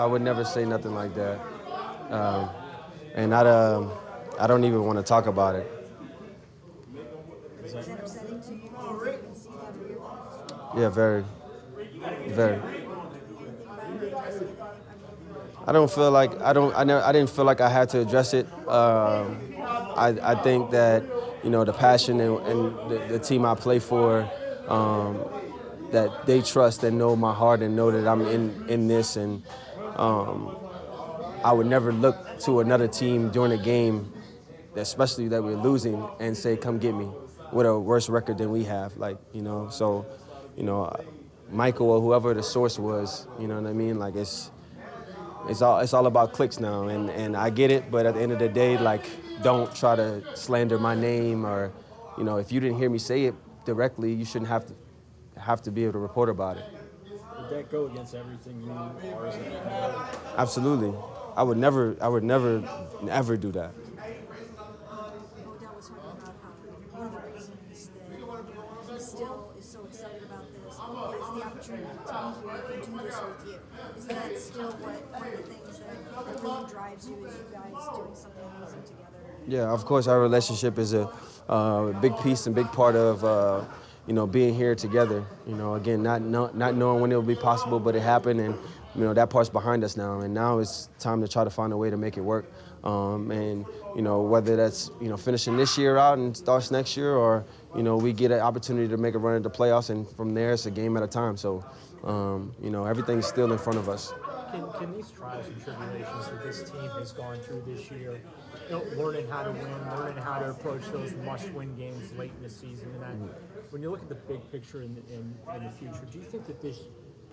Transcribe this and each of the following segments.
I would never say nothing like that. And I don't even want to talk about it. Is that upsetting to you? You can see that for your Yeah, very, very. I didn't feel like I had to address it. I think that, the passion and the team I play for, that they trust and know my heart and know that I'm in this, and I would never look to another team during a game, especially that we're losing, and say, come get me, with a worse record than we have. So, Michael or whoever the source was, you know what I mean? Like, it's all about clicks now, and I get it, but at the end of the day, like, don't try to slander my name, or, if you didn't hear me say it directly, you shouldn't have to be able to report about it. Would that go against everything you are as a player? Absolutely. I would never ever do that. Odell was talking about how one of the reasons that he still is so excited about this is the opportunity to be here and do this with you. Is that still one of the things that really drives you, is you guys doing something amazing together? Yeah, of course, our relationship is a big piece and big part of being here together. Again, not knowing when it will be possible, but it happened, and that part's behind us now. And now it's time to try to find a way to make it work. And whether that's finishing this year out and starts next year, or we get an opportunity to make a run at the playoffs, and from there it's a game at a time. So everything's still in front of us. Can these trials and tribulations that this team has gone through this year, learning how to win, learning how to approach those must-win games late in the season, and that, when you look at the big picture in the future, do you think that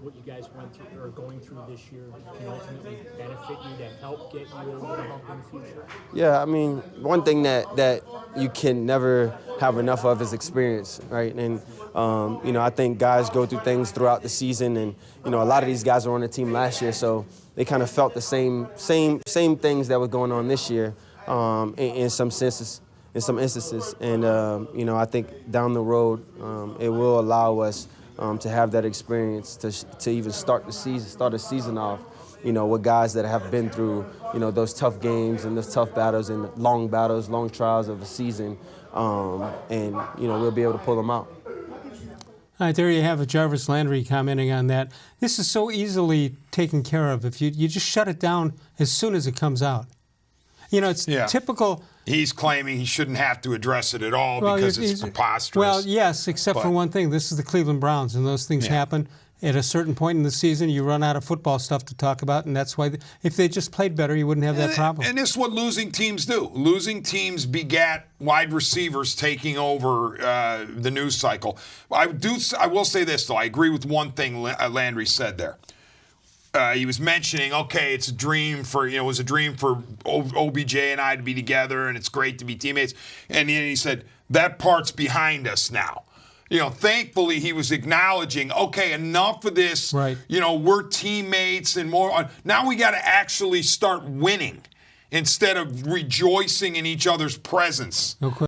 what you guys went through or are going through this year can ultimately benefit you to help get you over the hump in the future? Yeah, I mean, one thing that you can never have enough of is experience, right? And I think guys go through things throughout the season, and a lot of these guys were on the team last year, so they kind of felt the same things that were going on this year in some instances. And I think down the road it will allow us to have that experience to even start a season off, with guys that have been through, those tough games and those tough battles and long trials of a season, and we'll be able to pull them out. All right, there you have it, Jarvis Landry commenting on that. This is so easily taken care of if you just shut it down as soon as it comes out. It's typical. He's claiming he shouldn't have to address it at all because it's preposterous. Well, yes, except for one thing. This is the Cleveland Browns, and those things happen. At a certain point in the season, you run out of football stuff to talk about, and that's why if they just played better, you wouldn't have that problem. And this is what losing teams do. Losing teams begat wide receivers taking over the news cycle. I will say this, though. I agree with one thing Landry said there. He was mentioning, okay, it was a dream for OBJ and I to be together, and it's great to be teammates. And then he said, that part's behind us now. Thankfully he was acknowledging, okay, enough of this. Right. We're teammates and more. Now we got to actually start winning instead of rejoicing in each other's presence. No question.